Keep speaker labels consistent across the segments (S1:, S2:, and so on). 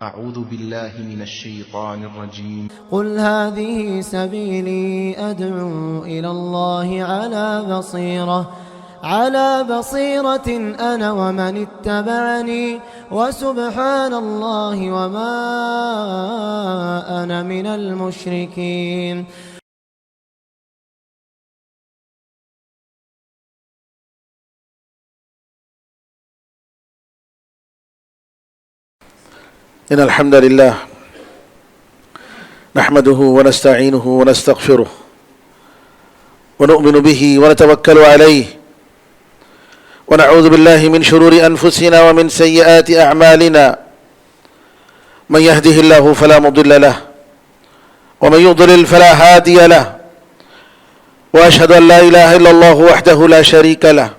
S1: أعوذ بالله من الشيطان الرجيم.
S2: قل هذه سبيلي أدعو إلى الله على بصيرة أنا ومن اتبعني وسبحان الله وما أنا من المشركين.
S3: إن الحمد لله نحمده ونستعينه ونستغفره ونؤمن به ونتوكل عليه ونعوذ بالله من شرور أنفسنا ومن سيئات أعمالنا من يهده الله فلا مضل له ومن يضلل فلا هادي له وأشهد أن لا إله إلا الله وحده لا شريك له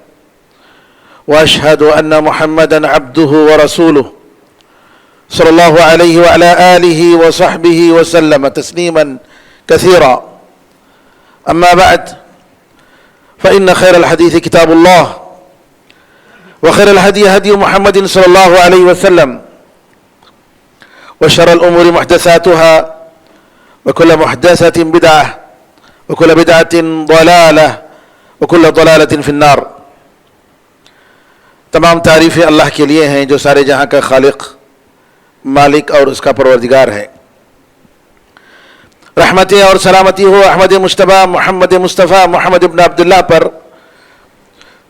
S3: وأشهد أن محمدا عبده ورسوله صلى الله عليه وعلى آله وصحبه وسلم تسليما كثيرا. أما بعد فإن خير الحديث كتاب الله وخير الهدي هدي محمد صلى الله عليه وسلم وشر الأمور محدثاتها وكل محدثة بدعة وكل بدعة ضلالة وكل ضلالة في النار. تمام تعریفیں اللہ کے لیے ہیں جو سارے جہاں کا خالق، مالک اور اس کا پروردگار ہے. رحمتیں اور سلامتی ہو احمد مجتبیٰ محمد مصطفیٰ محمد ابن عبداللہ پر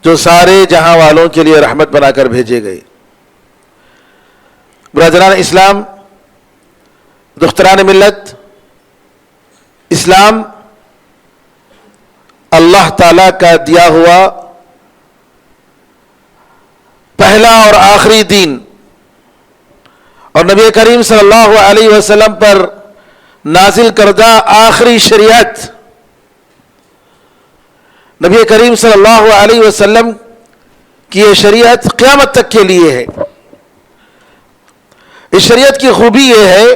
S3: جو سارے جہاں والوں کے لیے رحمت بنا کر بھیجے گئے. برادران اسلام، دختران ملت، اسلام اللہ تعالیٰ کا دیا ہوا پہلا اور آخری دین اور نبی کریم صلی اللہ علیہ وسلم پر نازل کردہ آخری شریعت. نبی کریم صلی اللہ علیہ وسلم کی یہ شریعت قیامت تک کے لیے ہے. اس شریعت کی خوبی یہ ہے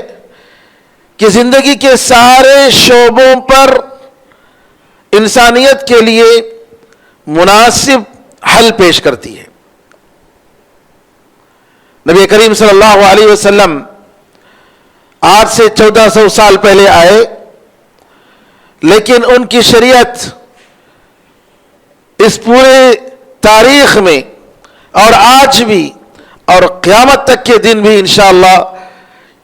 S3: کہ زندگی کے سارے شعبوں پر انسانیت کے لیے مناسب حل پیش کرتی ہے. نبی کریم صلی اللہ علیہ وسلم آج سے 1400 سال پہلے آئے، لیکن ان کی شریعت اس پورے تاریخ میں اور آج بھی اور قیامت تک کے دن بھی انشاءاللہ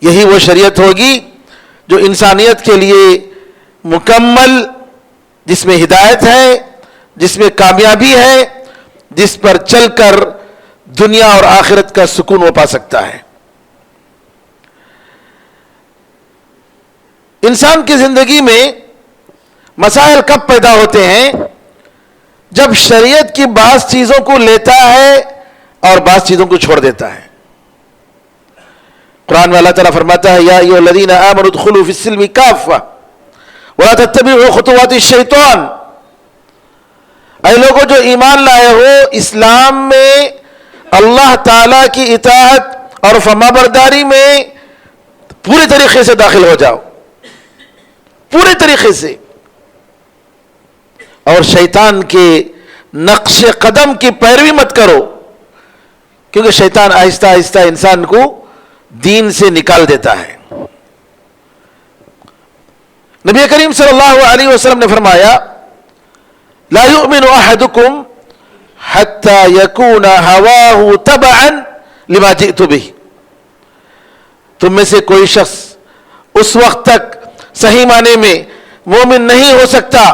S3: یہی وہ شریعت ہوگی جو انسانیت کے لیے مکمل، جس میں ہدایت ہے، جس میں کامیابی ہے، جس پر چل کر دنیا اور آخرت کا سکون وہ پا سکتا ہے. انسان کی زندگی میں مسائل کب پیدا ہوتے ہیں؟ جب شریعت کی بعض چیزوں کو لیتا ہے اور بعض چیزوں کو چھوڑ دیتا ہے. قرآن میں اللہ تعالیٰ فرماتا ہے یا ایھا الذین آمنوا ادخلوا فی السلم کافۃ ولا تتبعوا خطوات الشیطان. اے لوگوں جو ایمان لائے ہو، اسلام میں اللہ تعالیٰ کی اطاعت اور فرمانبرداری میں پورے طریقے سے داخل ہو جاؤ، پورے طریقے سے، اور شیطان کے نقش قدم کی پیروی مت کرو، کیونکہ شیطان آہستہ آہستہ انسان کو دین سے نکال دیتا ہے. نبی کریم صلی اللہ علیہ وسلم نے فرمایا لا یؤمن احدکم حتی یکون ہواہ تبعا لما جئت بہ. تم میں سے کوئی شخص اس وقت تک صحیح معنی میں مومن نہیں ہو سکتا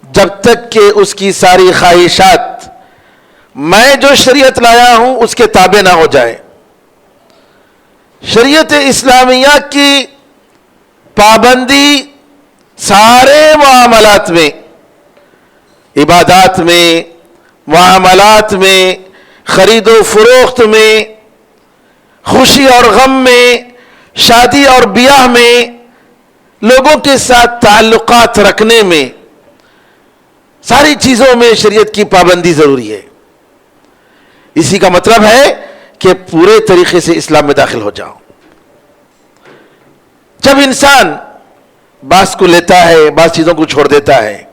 S3: جب تک کہ اس کی ساری خواہشات میں جو شریعت لایا ہوں اس کے تابع نہ ہو جائے. شریعت اسلامیہ کی پابندی سارے معاملات میں، عبادات میں، معاملات میں، خرید و فروخت میں، خوشی اور غم میں، شادی اور بیاہ میں، لوگوں کے ساتھ تعلقات رکھنے میں، ساری چیزوں میں شریعت کی پابندی ضروری ہے. اسی کا مطلب ہے کہ پورے طریقے سے اسلام میں داخل ہو جاؤ. جب انسان بعض کو لیتا ہے، بعض چیزوں کو چھوڑ دیتا ہے،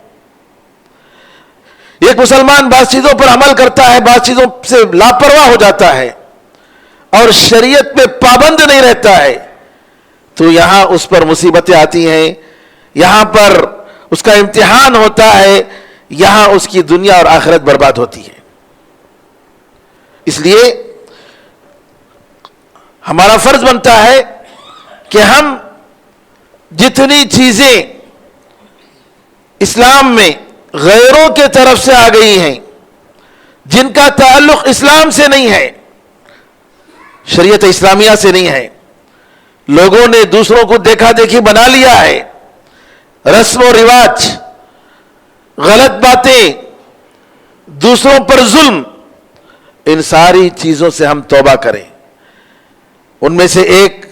S3: ایک مسلمان بعض چیزوں پر عمل کرتا ہے، بعض چیزوں سے لاپرواہ ہو جاتا ہے، اور شریعت پہ پابند نہیں رہتا ہے تو یہاں اس پر مصیبتیں آتی ہیں، یہاں پر اس کا امتحان ہوتا ہے، یہاں اس کی دنیا اور آخرت برباد ہوتی ہے۔ اس لیے ہمارا فرض بنتا ہے کہ ہم جتنی چیزیں اسلام میں غیروں کے طرف سے آ گئی ہیں، جن کا تعلق اسلام سے نہیں ہے، شریعت اسلامیہ سے نہیں ہے، لوگوں نے دوسروں کو دیکھا دیکھی بنا لیا ہے، رسم و رواج، غلط باتیں، دوسروں پر ظلم، ان ساری چیزوں سے ہم توبہ کریں۔ ان میں سے ایک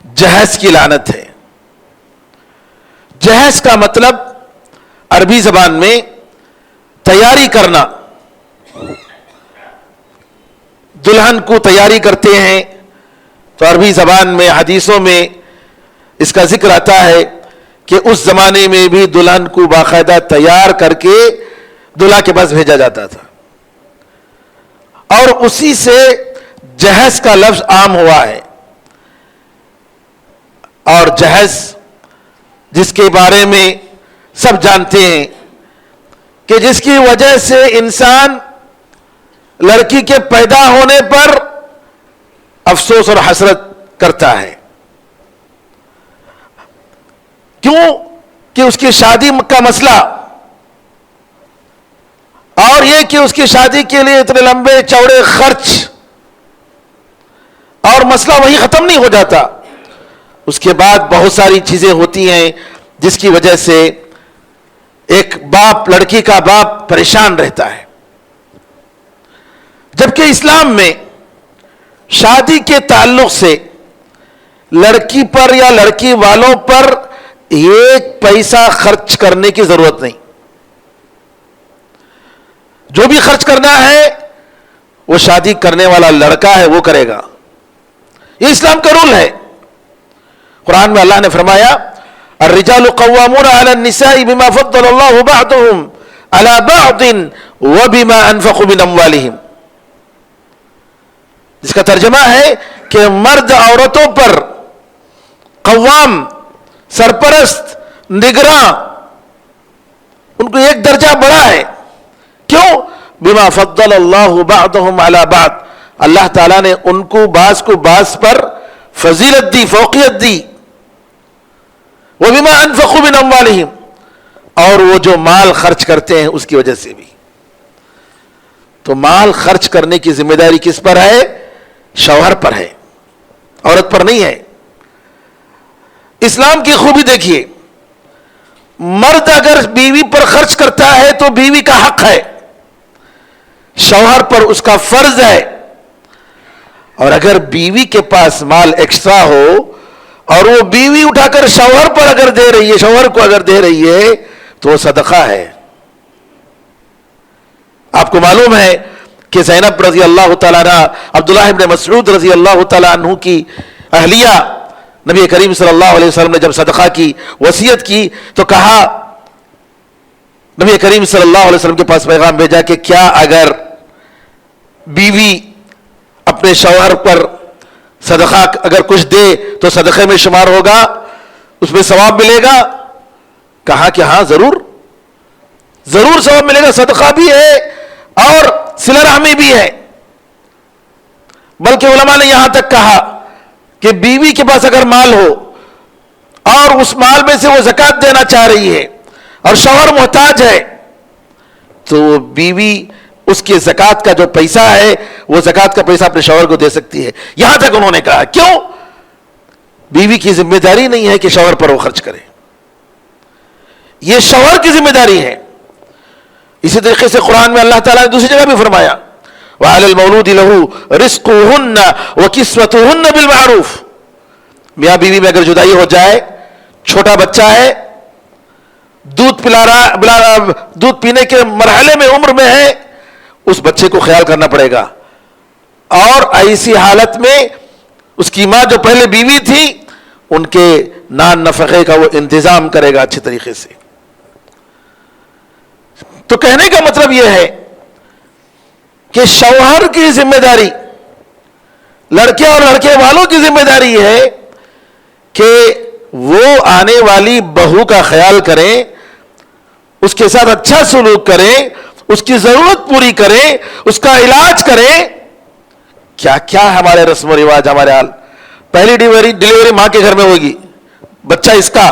S3: جہیز کی لعنت ہے۔ جہیز کا مطلب عربی زبان میں تیاری کرنا، دلہن کو تیاری کرتے ہیں تو عربی زبان میں حدیثوں میں اس کا ذکر آتا ہے کہ اس زمانے میں بھی دلہن کو باقاعدہ تیار کر کے دلہا کے پاس بھیجا جاتا تھا، اور اسی سے جہیز کا لفظ عام ہوا ہے۔ اور جہیز جس کے بارے میں سب جانتے ہیں کہ جس کی وجہ سے انسان لڑکی کے پیدا ہونے پر افسوس اور حسرت کرتا ہے۔ کیوں؟ کہ اس کی شادی کا مسئلہ، اور یہ کہ اس کی شادی کے لیے اتنے لمبے چوڑے خرچ، اور مسئلہ وہی ختم نہیں ہو جاتا، اس کے بعد بہت ساری چیزیں ہوتی ہیں جس کی وجہ سے ایک باپ، لڑکی کا باپ پریشان رہتا ہے۔ جبکہ اسلام میں شادی کے تعلق سے لڑکی پر یا لڑکی والوں پر ایک پیسہ خرچ کرنے کی ضرورت نہیں، جو بھی خرچ کرنا ہے وہ شادی کرنے والا لڑکا ہے وہ کرے گا، یہ اسلام کا رول ہے۔ قرآن میں اللہ نے فرمایا الرجال قوامون علی النساء بما فضل اللہ بعضهم علی بعض وبما انفقوا من اموالهم، جس کا ترجمہ ہے کہ مرد عورتوں پر قوام، سرپرست، نگراں، ان کو ایک درجہ بڑا ہے۔ کیوں؟ بما فضل اللہ بعضهم علی بعض، اللہ تعالیٰ نے ان کو بعض پر فضیلت دی، فوقیت دی۔ وَبِمَا أَنفَقُوا مِنْ أَمْوَالِهِمْ، اور وہ جو مال خرچ کرتے ہیں اس کی وجہ سے بھی۔ تو مال خرچ کرنے کی ذمہ داری کس پر ہے؟ شوہر پر ہے، عورت پر نہیں ہے۔ اسلام کی خوبی دیکھیے، مرد اگر بیوی پر خرچ کرتا ہے تو بیوی کا حق ہے، شوہر پر اس کا فرض ہے۔ اور اگر بیوی کے پاس مال ایکسٹرا ہو اور وہ بیوی اٹھا کر شوہر پر اگر دے رہی ہے، شوہر کو اگر دے رہی ہے تو وہ صدقہ ہے۔ آپ کو معلوم ہے کہ زینب رضی اللہ تعالیٰ عنہ، عبداللہ ابن مسعود رضی اللہ تعالیٰ عنہ کی اہلیہ، نبی کریم صلی اللہ علیہ وسلم نے جب صدقہ کی وصیت کی تو کہا، نبی کریم صلی اللہ علیہ وسلم کے پاس پیغام بھیجا کہ کیا اگر بیوی اپنے شوہر پر صدقہ اگر کچھ دے تو صدقے میں شمار ہوگا، اس میں ثواب ملے گا؟ کہا کہ ہاں ضرور ثواب ملے گا، صدقہ بھی ہے اور صلہ رحمی بھی ہے۔ بلکہ علماء نے یہاں تک کہا کہ بیوی کے پاس اگر مال ہو اور اس مال میں سے وہ زکوٰۃ دینا چاہ رہی ہے اور شوہر محتاج ہے تو بیوی اس کے زکوٰۃ کا جو پیسہ ہے وہ زکوٰۃ کا پیسہ اپنے شوہر کو دے سکتی ہے۔ یہاں تک انہوں نے کہا، کیوں؟ بیوی کی ذمہ داری نہیں ہے کہ شوہر پر وہ خرچ کرے، یہ شوہر کی ذمہ داری ہے۔ اسی طریقے سے قرآن میں اللہ تعالیٰ نے دوسری جگہ بھی فرمایا وَعَلَى الْمَوْلُودِ لَهُ رِزْقُهُنَّ وَكِسْوَتُهُنَّ بِالْمَعْرُوفِ، میاں بیوی میں اگر جدائی ہو جائے، چھوٹا بچہ ہے، دودھ پینے کے مرحلے میں، عمر میں ہے، اس بچے کو خیال کرنا پڑے گا، اور ایسی حالت میں اس کی ماں جو پہلے بیوی تھی ان کے نان نفقے کا وہ انتظام کرے گا اچھے طریقے سے۔ تو کہنے کا مطلب یہ ہے کہ شوہر کی ذمہ داری لڑکے اور لڑکے والوں کی ذمہ داری ہے کہ وہ آنے والی بہو کا خیال کریں، اس کے ساتھ اچھا سلوک کریں، اس کی ضرورت پوری کریں، اس کا علاج کریں. کیا کیا ہمارے رسم و رواج، ہمارے حال. پہلی ڈیلیوری ماں کے گھر میں ہوگی، بچہ اس کا.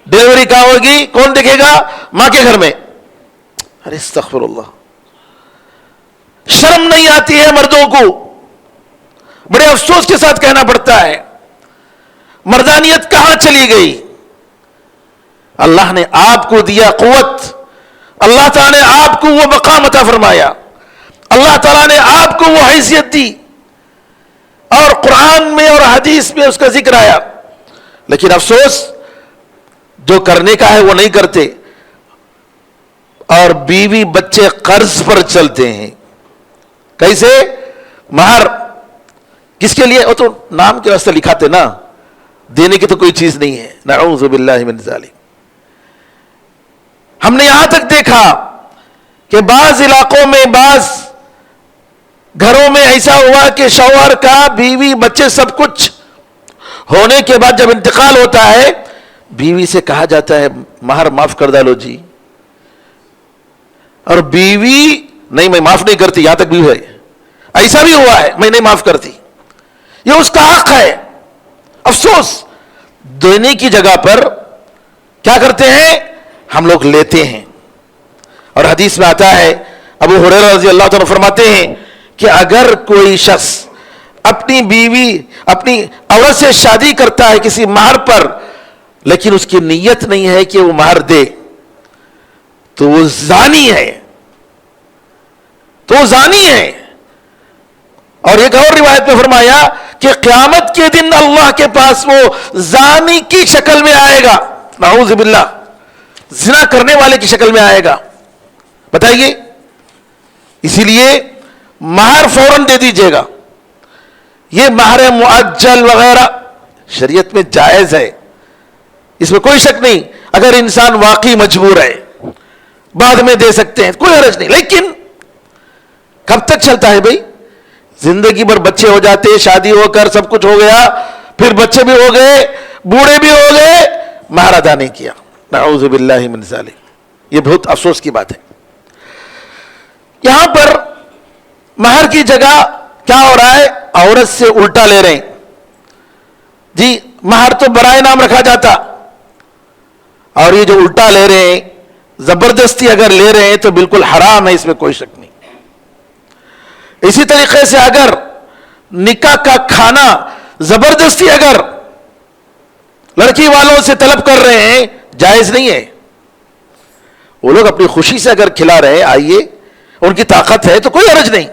S3: ڈیلیوری کہاں ہوگی، کون دیکھے گا؟ ماں کے گھر میں. ارے استغفر اللہ، شرم نہیں آتی ہے مردوں کو؟ بڑے افسوس کے ساتھ کہنا پڑتا ہے، مردانیت کہاں چلی گئی؟ اللہ نے آپ کو دیا قوت، اللہ تعالیٰ نے آپ کو وہ مقام عطا فرمایا، اللہ تعالیٰ نے آپ کو وہ حیثیت دی، اور قرآن میں اور حدیث میں اس کا ذکر آیا. لیکن افسوس، جو کرنے کا ہے وہ نہیں کرتے، اور بیوی بچے قرض پر چلتے ہیں. کیسے؟ مہر کس کے لیے؟ وہ تو نام کے واسطے لکھاتے نا، دینے کی تو کوئی چیز نہیں ہے. نعوذ باللہ من ذالک. ہم نے یہاں تک دیکھا کہ بعض علاقوں میں، بعض گھروں میں ایسا ہوا کہ شوہر کا بیوی بچے سب کچھ ہونے کے بعد جب انتقال ہوتا ہے، بیوی سے کہا جاتا ہے مہر معاف کر ڈالو جی، اور بیوی نہیں، میں معاف نہیں کرتی. یہاں تک بھی ہے، ایسا بھی ہوا ہے، میں نہیں معاف کرتی. یہ اس کا حق ہے. افسوس، دینے کی جگہ پر کیا کرتے ہیں ہم لوگ؟ لیتے ہیں. اور حدیث میں آتا ہے، ابو ہریرہ رضی اللہ عنہ فرماتے ہیں کہ اگر کوئی شخص اپنی بیوی، اپنی عورت سے شادی کرتا ہے کسی مہر پر، لیکن اس کی نیت نہیں ہے کہ وہ مہر دے، تو وہ زانی ہے، تو وہ زانی ہے. اور ایک اور روایت میں فرمایا کہ قیامت کے دن اللہ کے پاس وہ زانی کی شکل میں آئے گا، نعوذ باللہ، زنا کرنے والے کی شکل میں آئے گا. بتائیے. اسی لیے مہر فوراً دے دیجیے گا. یہ مہر معجل وغیرہ شریعت میں جائز ہے، اس میں کوئی شک نہیں. اگر انسان واقعی مجبور ہے بعد میں دے سکتے ہیں، کوئی حرج نہیں. لیکن کب تک چلتا ہے بھائی؟ زندگی بھر بچے ہو جاتے، شادی ہو کر سب کچھ ہو گیا، پھر بچے بھی ہو گئے، بوڑھے بھی ہو گئے، مہر ادا نہیں کیا. نعوذ باللہ من ذالک. یہ بہت افسوس کی بات ہے. یہاں پر مہر کی جگہ کیا ہو رہا ہے؟ عورت سے الٹا لے رہے ہیں جی. مہر تو برائے نام رکھا جاتا، اور یہ جو الٹا لے رہے ہیں، زبردستی اگر لے رہے ہیں تو بالکل حرام ہے، اس میں کوئی شک نہیں. اسی طریقے سے اگر نکاح کا کھانا زبردستی اگر لڑکی والوں سے طلب کر رہے ہیں، جائز نہیں ہے. وہ لوگ اپنی خوشی سے اگر کھلا رہے ہیں، آئیے، ان کی طاقت ہے تو کوئی حرج نہیں.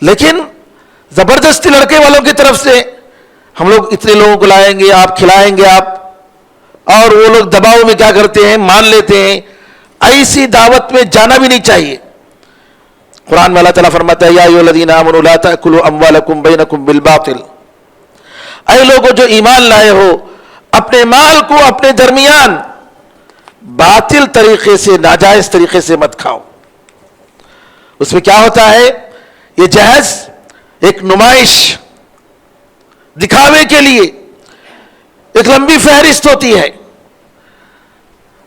S3: لیکن زبردستی لڑکے والوں کی طرف سے ہم لوگ اتنے لوگوں کو لائیں گے، آپ کھلائیں گے آپ، اور وہ لوگ دباؤ میں کیا کرتے ہیں، مان لیتے ہیں. ایسی دعوت میں جانا بھی نہیں چاہیے. قرآن میں اللہ تعالیٰ فرماتا ہے یا ایھا الذین آمنوا لا تأکلوا اموالکم بینکم بالباطل. اے لوگوں جو ایمان لائے ہو، اپنے مال کو اپنے درمیان باطل طریقے سے، ناجائز طریقے سے مت کھاؤ. اس میں کیا ہوتا ہے؟ یہ جہیز ایک نمائش، دکھاوے کے لیے ایک لمبی فہرست ہوتی ہے.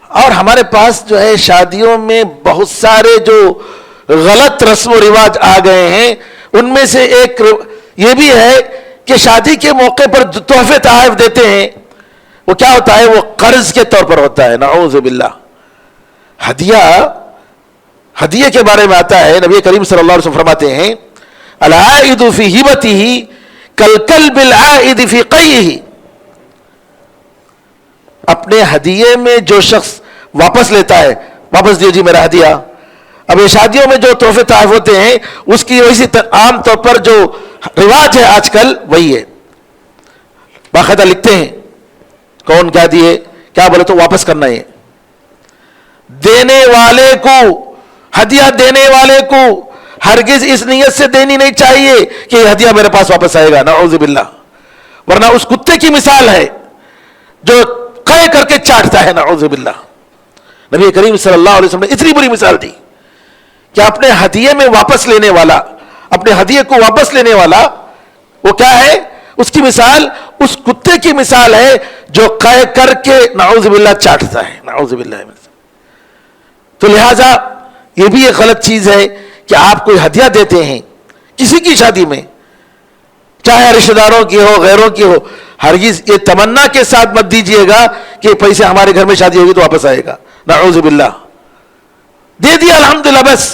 S3: اور ہمارے پاس جو ہے شادیوں میں بہت سارے جو غلط رسم و رواج آ گئے ہیں، ان میں سے ایک یہ بھی ہے کہ شادی کے موقع پر جو تحفے تحائف دیتے ہیں، وہ کیا ہوتا ہے؟ وہ قرض کے طور پر ہوتا ہے. نعوذ باللہ. ہدیے کے بارے میں آتا ہے، نبی کریم صلی اللہ علیہ وسلم فرماتے ہیں العائد فی ہبتہ کالکلب العائد فی قیہ. اپنے ہدیے میں جو شخص واپس لیتا ہے، واپس دیو جی میرا ہدیہ. اب یہ شادیوں میں جو تحفے تحائف ہوتے ہیں، اس کی وجہ سے عام طور پر جو رواج ہے آج کل وہی ہے. باقاعدہ لکھتے ہیں کون کیا دیے، کیا بولے تو واپس کرنا ہے. دینے والے کو، ہدیہ دینے والے کو ہرگز اس نیت سے دینی نہیں چاہیے کہ یہ ہدیہ میرے پاس واپس آئے گا، نعوذ باللہ. ورنہ اس کتے کی مثال ہے جو قے کر کے چاٹتا ہے، نعوذ باللہ. نبی کریم صلی اللہ علیہ وسلم نے اتنی بری مثال دی کہ اپنے ہدیے میں واپس لینے والا، اپنے ہدیے کو واپس لینے والا وہ کیا ہے؟ اس کی مثال اس کتے کی مثال ہے جو قے کر کے نعوذ باللہ چاٹتا ہے، نعوذ باللہ۔ تو لہذا یہ بھی ایک غلط چیز ہے کہ آپ کوئی ہدیہ دیتے ہیں کسی کی شادی میں، چاہے رشتہ داروں کی ہو غیروں کی ہو، ہرگز یہ تمنا کے ساتھ مت دیجئے گا کہ پیسے ہمارے گھر میں شادی ہوگی تو واپس آئے گا، نعوذ باللہ۔ دے دیا الحمدللہ، بس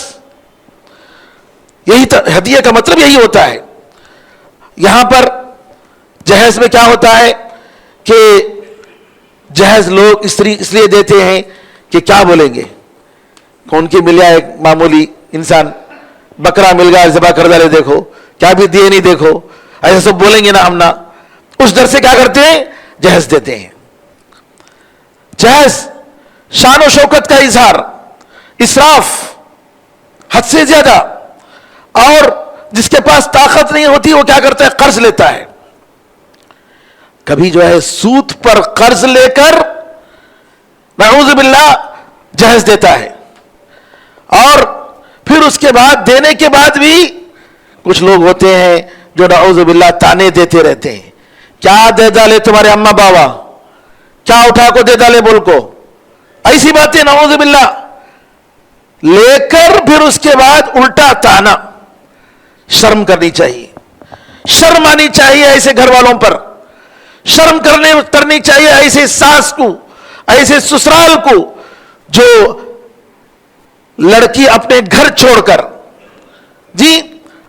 S3: یہی ہدیہ کا مطلب یہی ہوتا ہے۔ یہاں پر جہیز میں کیا ہوتا ہے کہ جہیز لوگ اس لیے دیتے ہیں کہ کیا بولیں گے، کون کی مل جائے، ایک معمولی انسان بکرا مل گیا ذبح کر ڈالے، دیکھو کیا بھی دیے نہیں، دیکھو ایسا سب بولیں گے نا ہم نا، اس ڈر سے کیا کرتے ہیں؟ جہیز دیتے ہیں۔ جہیز شان و شوکت کا اظہار، اسراف حد سے زیادہ، اور جس کے پاس طاقت نہیں ہوتی وہ کیا کرتا ہے؟ قرض لیتا ہے، کبھی جو ہے سود پر قرض لے کر نعوذ باللہ جہیز دیتا ہے، اور پھر اس کے بعد دینے کے بعد بھی کچھ لوگ ہوتے ہیں جو نعوذ باللہ تانے دیتے رہتے ہیں، کیا دے ڈالے تمہارے اما بابا، کیا اٹھا کو دے ڈالے بول کو، ایسی باتیں نعوذ باللہ لے کر پھر اس کے بعد الٹا تانا۔ شرم کرنی چاہیے، شرم آنی چاہیے ایسے گھر والوں پر، شرم کرنی چاہیے ایسے ساس کو، ایسے سسرال کو جو لڑکی اپنے گھر چھوڑ کر جی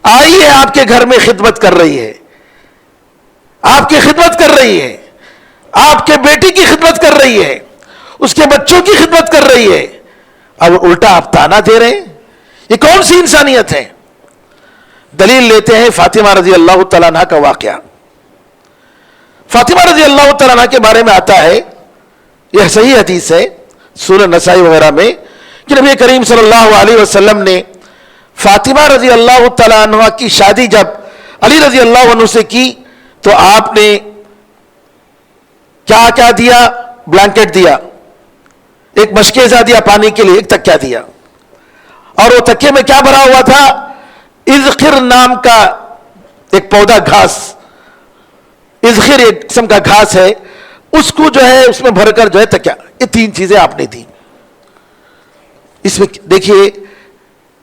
S3: آئی ہے آپ کے گھر میں خدمت کر رہی ہے، آپ کی خدمت کر رہی ہے، آپ کے بیٹی کی خدمت کر رہی ہے، اس کے بچوں کی خدمت کر رہی ہے، اب الٹا آپ تانا دے رہے ہیں، یہ کون سی انسانیت ہے؟ دلیل لیتے ہیں فاطمہ رضی اللہ تعالیٰ عنہ کا واقعہ۔ فاطمہ رضی اللہ تعالیٰ عنہ کے بارے میں آتا ہے، یہ صحیح حدیث ہے سنن نسائی وغیرہ میں، کہ نبی کریم صلی اللہ علیہ وسلم نے فاطمہ رضی اللہ تعالیٰ عنہ کی شادی جب علی رضی اللہ عنہ سے کی تو آپ نے کیا کیا دیا؟ بلینکٹ دیا، ایک مشکیزہ دیا پانی کے لیے، ایک تکیہ دیا، اور وہ تکیے میں کیا بھرا ہوا تھا؟ اذخر نام کا ایک پودا، گھاس، اذخر ایک قسم کا گھاس ہے، اس کو جو ہے اس میں بھر کر جو ہے تکیہ، یہ تین چیزیں آپ نے دی۔ اس میں دیکھیے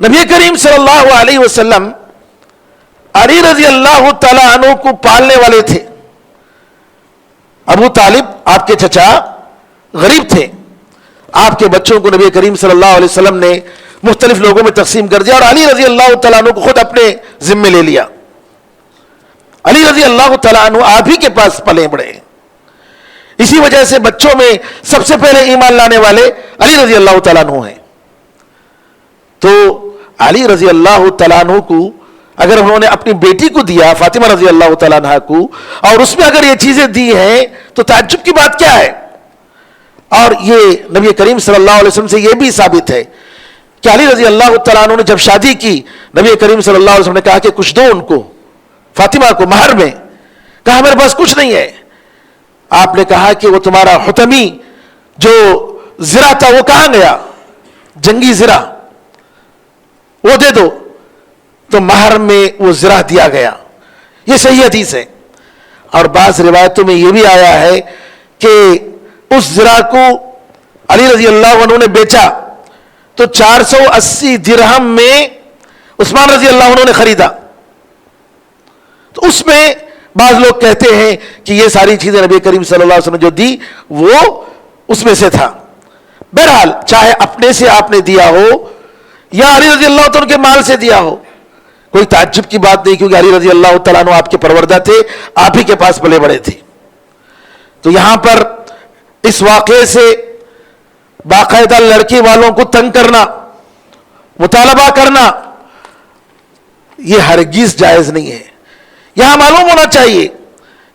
S3: نبی کریم صلی اللہ علیہ وسلم علی رضی اللہ تعالیٰ عنہ کو پالنے والے تھے۔ ابو طالب آپ کے چچا غریب تھے، آپ کے بچوں کو نبی کریم صلی اللہ علیہ وسلم نے مختلف لوگوں میں تقسیم کر دیا، اور علی رضی اللہ تعالیٰ عنہ کو خود اپنے ذمے لے لیا۔ علی رضی اللہ تعالیٰ عنہ آپ ہی کے پاس پلے بڑھے، اسی وجہ سے بچوں میں سب سے پہلے ایمان لانے والے علی رضی اللہ تعالیٰ عنہ ہیں۔ تو علی رضی اللہ تعالیٰ عنہ کو اگر انہوں نے اپنی بیٹی کو دیا فاطمہ رضی اللہ تعالیٰ عنہ کو، اور اس میں اگر یہ چیزیں دی ہیں تو تعجب کی بات کیا ہے؟ اور یہ نبی کریم صلی اللہ علیہ وسلم سے یہ بھی ثابت ہے کہ علی رضی اللہ تعالیٰ عنہ نے جب شادی کی، نبی کریم صلی اللہ علیہ وسلم نے کہا کہ کچھ دو ان کو، فاطمہ کو مہر میں، کہا میرے پاس کچھ نہیں ہے۔ آپ نے کہا کہ وہ تمہارا حتمی جو زرہ تھا وہ کہاں گیا؟ جنگی زرہ، وہ دے دو، تو مہر میں وہ زرہ دیا گیا۔ یہ صحیح حدیث ہے، اور بعض روایتوں میں یہ بھی آیا ہے کہ اس زرہ کو علی رضی اللہ عنہ نے بیچا تو 480 درہم میں عثمان رضی اللہ عنہ نے خریدا۔ تو اس میں بعض لوگ کہتے ہیں کہ یہ ساری چیزیں نبی کریم صلی اللہ علیہ وسلم جو دی وہ اس میں سے تھا۔ بہرحال چاہے اپنے سے آپ نے دیا ہو یا علی رضی اللہ عنہ کے مال سے دیا ہو، کوئی تعجب کی بات نہیں، کیونکہ علی رضی اللہ تعالیٰ عنہ آپ کے پروردہ تھے، آپ ہی کے پاس پلے بڑے تھے۔ تو یہاں پر اس واقعے سے باقاعدہ لڑکی والوں کو تنگ کرنا، مطالبہ کرنا، یہ ہرگز جائز نہیں ہے۔ یہاں معلوم ہونا چاہیے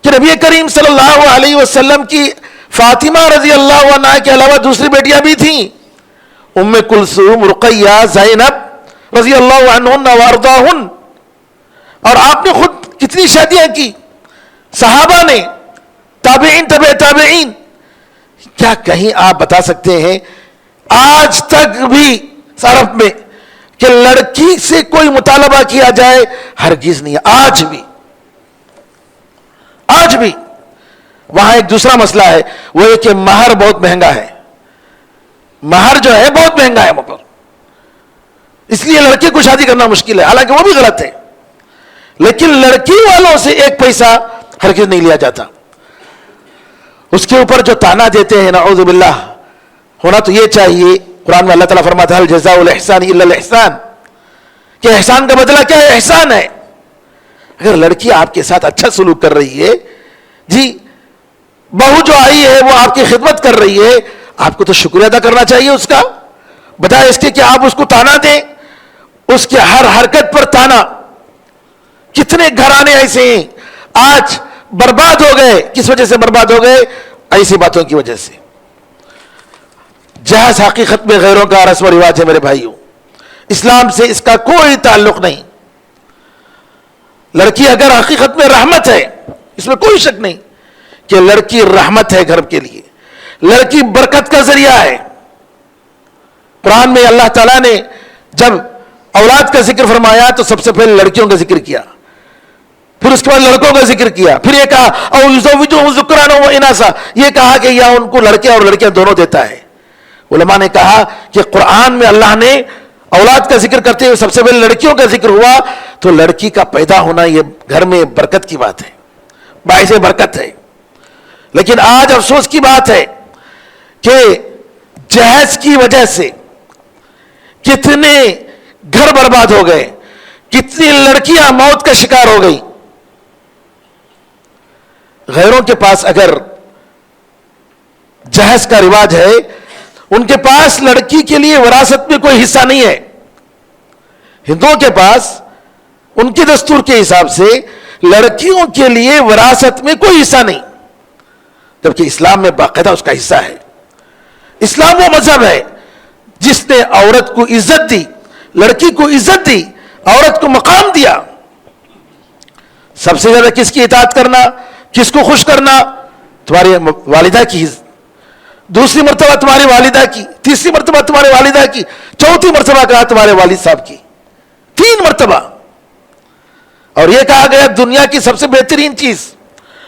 S3: کہ نبی کریم صلی اللہ علیہ وسلم کی فاطمہ رضی اللہ عنہ کے علاوہ دوسری بیٹیاں بھی تھیں، ام کلثوم، رقیہ، زینب رضی اللہ عنہن وارضاہن، اور آپ نے خود کتنی شادیاں کی، صحابہ نے، تابعین، تبع تابعین۔ کیا کہیں آپ بتا سکتے ہیں آج تک بھی عرب میں کہ لڑکی سے کوئی مطالبہ کیا جائے، ہرگز نہیں. آج بھی وہاں ایک دوسرا مسئلہ ہے، وہ یہ کہ مہر بہت مہنگا ہے. مہر جو ہے بہت مہنگا ہے وہاں پر، اس لیے لڑکی کو شادی کرنا مشکل ہے. حالانکہ وہ بھی غلط ہے، لیکن لڑکی والوں سے ایک پیسہ ہرگز نہیں لیا جاتا. اس کے اوپر جو تانا دیتے ہیں، نعوذ باللہ، ہونا تو یہ چاہیے. قرآن میں اللہ تعالیٰ فرماتا ہے الجزاء الاحسان الا الاحسان، کہ احسان کا بدلہ کیا ہے؟ احسان ہے. اگر لڑکی آپ کے ساتھ اچھا سلوک کر رہی ہے، جی بہو جو آئی ہے وہ آپ کی خدمت کر رہی ہے، آپ کو تو شکریہ ادا کرنا چاہیے اس کا، بجائے اس کے کہ آپ اس کو تانا دیں، اس کے ہر حرکت پر تانا. کتنے گھرانے ایسے ہیں آج برباد ہو گئے. کس وجہ سے برباد ہو گئے؟ ایسی باتوں کی وجہ سے. جہاز حقیقت میں غیروں کا رسم و رواج ہے میرے بھائیوں، اسلام سے اس کا کوئی تعلق نہیں. لڑکی اگر حقیقت میں رحمت ہے، اس میں کوئی شک نہیں کہ لڑکی رحمت ہے گھر کے لیے، لڑکی برکت کا ذریعہ ہے. قرآن میں اللہ تعالیٰ نے جب اولاد کا ذکر فرمایا تو سب سے پہلے لڑکیوں کا ذکر کیا، پھر اس کے بعد لڑکوں کا ذکر کیا، پھر یہ کہا او یزوجہم ذکرانا و اناثا، یہ کہا کہ یا ان کو لڑکے اور لڑکیاں دونوں دیتا ہے. علماء نے کہا کہ قرآن میں اللہ نے اولاد کا ذکر کرتے ہوئے سب سے پہلے لڑکیوں کا ذکر ہوا، تو لڑکی کا پیدا ہونا یہ گھر میں برکت کی بات ہے، باعث برکت ہے. لیکن آج افسوس کی بات ہے کہ جہیز کی وجہ سے کتنے گھر برباد ہو گئے، کتنی لڑکیاں موت کا شکار ہو گئی. غیروں کے پاس اگر جہیز کا رواج ہے، ان کے پاس لڑکی کے لیے وراثت میں کوئی حصہ نہیں ہے. ہندوؤں کے پاس ان کے دستور کے حساب سے لڑکیوں کے لیے وراثت میں کوئی حصہ نہیں، جبکہ اسلام میں باقاعدہ اس کا حصہ ہے. اسلام وہ مذہب ہے جس نے عورت کو عزت دی، لڑکی کو عزت دی، عورت کو مقام دیا. سب سے زیادہ کس کی اطاعت کرنا، کس کو خوش کرنا؟ تمہاری والدہ کی، دوسری مرتبہ تمہاری والدہ کی، تیسری مرتبہ تمہارے والدہ کی، چوتھی مرتبہ کہا تمہارے والد صاحب کی، 3 مرتبہ. اور یہ کہا گیا دنیا کی سب سے بہترین چیز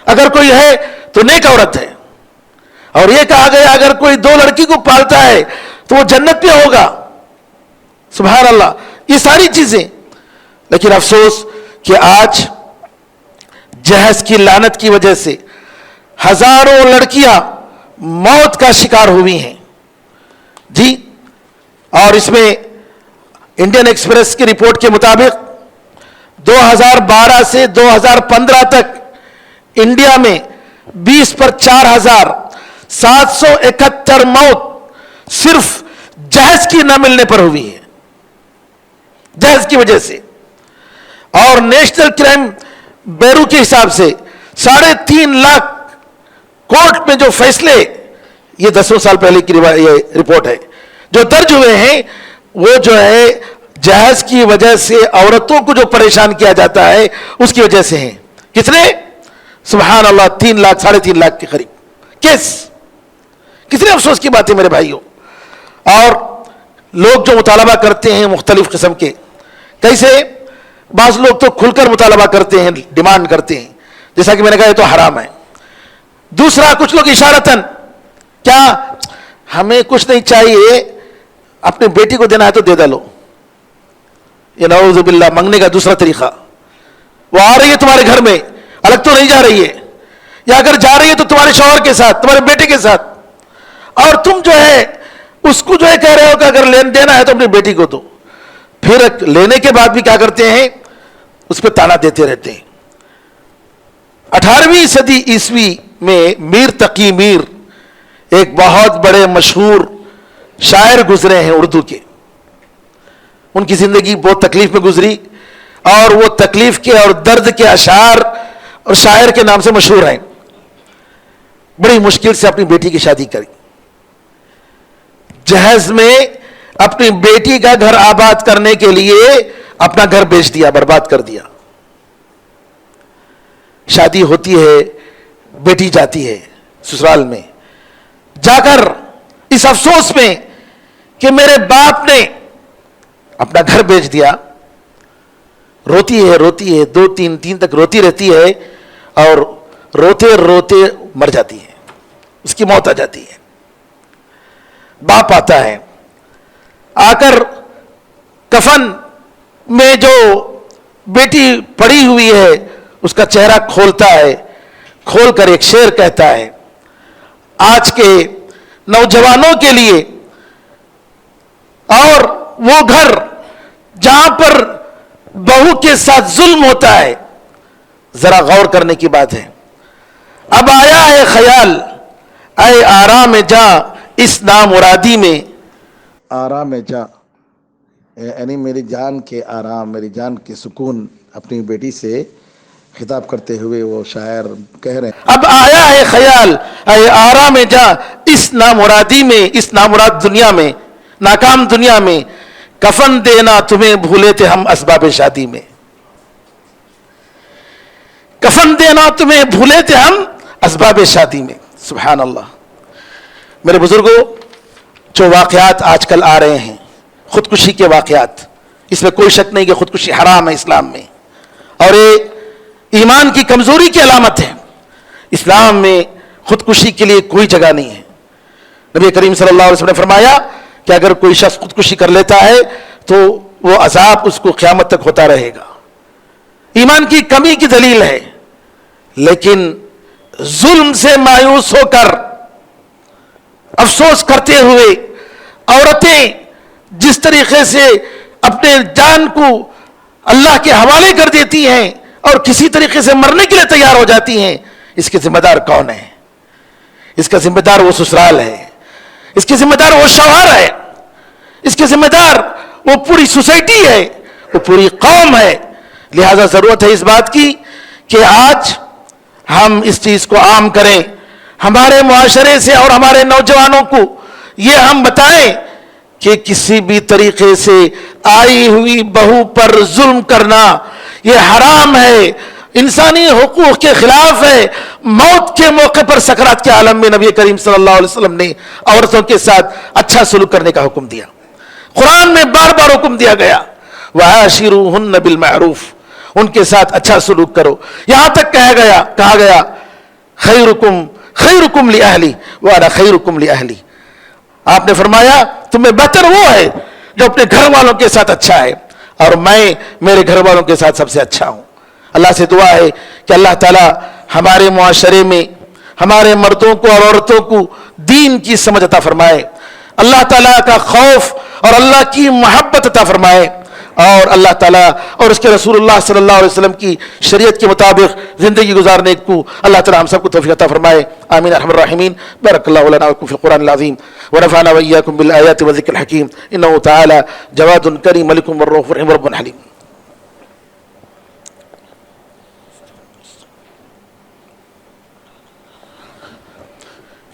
S3: اگر کوئی ہے تو نیک عورت ہے. اور یہ کہا گیا اگر کوئی 2 لڑکی کو پالتا ہے تو وہ جنت میں ہوگا. سبحان اللہ، یہ ساری چیزیں. لیکن افسوس کہ آج جہیز کی لعنت کی وجہ سے ہزاروں لڑکیاں موت کا شکار ہوئی ہیں جی. اور اس میں انڈین ایکسپریس کی رپورٹ کے مطابق 2012 سے 2015 تک انڈیا میں 20 پر 4,771 موت صرف جہیز کی نہ ملنے پر ہوئی ہے، جہیز کی وجہ سے. اور نیشنل کرائم بیورو کے حساب سے 3.5 لاکھ کورٹ میں جو فیصلے، یہ 10 سال پہلے کی یہ رپورٹ ہے، جو درج ہوئے ہیں، وہ جو ہے جہیز کی وجہ سے عورتوں کو جو پریشان کیا جاتا ہے اس کی وجہ سے ہیں. کتنے؟ سبحان اللہ، 3 لاکھ 3.5 لاکھ کے قریب کیس. کتنے افسوس کی بات ہے میرے بھائیوں. اور لوگ جو مطالبہ کرتے ہیں مختلف قسم کے، کیسے بعض لوگ تو کھل کر مطالبہ کرتے ہیں، ڈیمانڈ کرتے ہیں، جیسا کہ میں نے کہا یہ تو حرام ہے. دوسرا کچھ لوگ اشارتاً، کیا ہمیں کچھ نہیں چاہیے، اپنی بیٹی کو دینا ہے تو دے ڈالو. یہ نعوذ باللہ منگنے کا دوسرا طریقہ. وہ آ رہی ہے تمہارے گھر میں، الگ تو نہیں جا رہی ہے، یا اگر جا رہی ہے تو تمہارے شوہر کے ساتھ، تمہارے بیٹے کے ساتھ، اور تم جو ہے اس کو جو ہے کہہ رہے ہو کہ اگر لین دینا ہے تو اپنی بیٹی کو دو. پھر لینے کے بعد بھی کیا کرتے ہیں؟ اس پہ تانا دیتے رہتے ہیں. 18ویں صدی عیسوی میں میر تقی میر ایک بہت بڑے مشہور شاعر گزرے ہیں اردو کے. ان کی زندگی بہت تکلیف میں گزری، اور وہ تکلیف کے اور درد کے اشعار اور شاعر کے نام سے مشہور ہیں. بڑی مشکل سے اپنی بیٹی کی شادی کری، جہیز میں اپنی بیٹی کا گھر آباد کرنے کے لیے اپنا گھر بیچ دیا، برباد کر دیا. شادی ہوتی ہے، بیٹی جاتی ہے سسرال میں، جا کر اس افسوس میں کہ میرے باپ نے اپنا گھر بیچ دیا, روتی ہے 2-3 دن تک روتی رہتی ہے اور روتے روتے مر جاتی ہے, اس کی موت آ جاتی ہے. باپ آتا ہے, آ کر کفن میں جو بیٹی پڑی ہوئی ہے اس کا چہرہ کھولتا ہے, کھول کر ایک شعر کہتا ہے, آج کے نوجوانوں کے لیے اور وہ گھر جہاں پر بہو کے ساتھ ظلم ہوتا ہے, ذرا غور کرنے کی بات ہے. اب آیا ہے خیال اے آرام جا اس نامرادی میں, آرام جا یعنی میری جان کے آرام, میری جان کے سکون, اپنی بیٹی سے خطاب کرتے ہوئے وہ شاعر کہہ رہے ہیں. اب آیا ہے خیال اے آرام جا اس نامرادی میں, اس نامراد دنیا میں, ناکام دنیا میں, کفن دینا تمہیں بھولے تھے ہم اسباب شادی میں, کفن دینا تمہیں بھولے تھے ہم اسباب شادی میں. سبحان اللہ. میرے بزرگوں, جو واقعات آج کل آ رہے ہیں خودکشی کے واقعات, اس میں کوئی شک نہیں کہ خودکشی حرام ہے اسلام میں, اور یہ ایمان کی کمزوری کی علامت ہے. اسلام میں خودکشی کے لیے کوئی جگہ نہیں ہے. نبی کریم صلی اللہ علیہ وسلم نے فرمایا کہ اگر کوئی شخص خودکشی کر لیتا ہے تو وہ عذاب اس کو قیامت تک ہوتا رہے گا. ایمان کی کمی کی دلیل ہے. لیکن ظلم سے مایوس ہو کر افسوس کرتے ہوئے عورتیں جس طریقے سے اپنے جان کو اللہ کے حوالے کر دیتی ہیں اور کسی طریقے سے مرنے کے لیے تیار ہو جاتی ہیں, اس کے ذمہ دار کون ہے؟ اس کا ذمہ دار وہ سسرال ہے, اس کے ذمہ دار وہ شوہر ہے, اس کے ذمہ دار وہ پوری سوسائٹی ہے, وہ پوری قوم ہے. لہذا ضرورت ہے اس بات کی کہ آج ہم اس چیز کو عام کریں, ہمارے معاشرے سے اور ہمارے نوجوانوں کو یہ ہم بتائیں کہ کسی بھی طریقے سے آئی ہوئی بہو پر ظلم کرنا یہ حرام ہے, انسانی حقوق کے خلاف ہے. موت کے موقع پر سکرات کے عالم میں نبی کریم صلی اللہ علیہ وسلم نے عورتوں کے ساتھ اچھا سلوک کرنے کا حکم دیا. قرآن میں بار بار حکم دیا گیا وَعَاشِرُوهُنَّ بِالْمَعْرُوفِ, ان کے ساتھ اچھا سلوک کرو. یہاں تک کہا گیا خیرکم لأہلی وَأَنَا خیرکم لأہلی. آپ نے فرمایا تمہیں بہتر وہ ہے جو اپنے گھر والوں کے ساتھ اچھا ہے, اور میں میرے گھر والوں کے ساتھ سب سے اچھا ہوں. اللہ سے دعا ہے کہ اللہ تعالی ہمارے معاشرے میں ہمارے مردوں کو اور عورتوں کو دین کی سمجھ عطا فرمائے, اللہ تعالیٰ کا خوف اور اللہ کی محبت عطا فرمائے, اور اللہ تعالیٰ اور اس کے رسول اللہ صلی اللہ علیہ وسلم کی شریعت کے مطابق زندگی گزارنے کو اللہ تعالیٰ ہم سب کو توفیق عطا فرمائے. آمین ارحم الراحمین. بارک اللہ لنا ولکم فی القرآن العظیم ونفعنا وإياكم بالآیات والذکر الحکیم. انہ تعالی جواد کریم ملک الرؤوف الرحیم رب حلیم.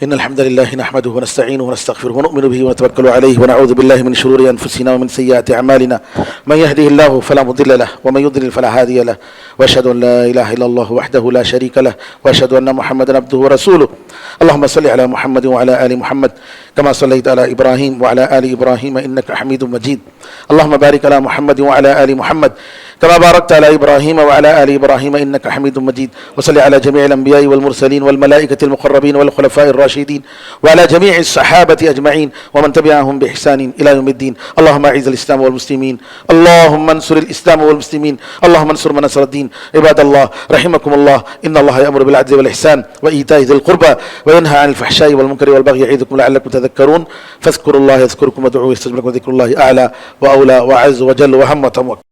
S3: إن الحمد لله نحمده ونستعينه ونستغفره ونؤمن به ونتوكل عليه ونعوذ بالله من شرور أنفسنا ومن سيئات أعمالنا من يهده الله فلا مضل له ومن يضلل فلا هادي له وأشهد أن لا إله إلا الله وحده لا شريك له وأشهد أن محمدا عبده ورسوله. اللهم صل على محمد وعلى آل محمد كما صليت على إبراهيم وعلى آل إبراهيم إنك حميد مجيد. اللهم بارك على محمد وعلى آل محمد كما باركت على إبراهيم وعلى آل إبراهيم إنك حميد مجيد. وصل على جميع الأنبياء والمرسلين والملائكة المقربين والخلفاء الراشدين وعلى جميع الصحابة أجمعين ومن تبعهم بإحسان إلى يوم الدين. اللهم أعز الإسلام والمسلمين, اللهم انصر الإسلام والمسلمين, اللهم انصر من نصر الدين. عباد الله رحمكم الله, إن الله يأمر بالعدل والإحسان وإيتاء ذي القربى وينهى عن الفحشاء والمنكر والبغي يعظكم لعلكم تذكرون. فاذكروا الله يذكركم وادعوه يستجب لكم وذكر الله أعلى وأولى وأعز وجل وهم وتموكل.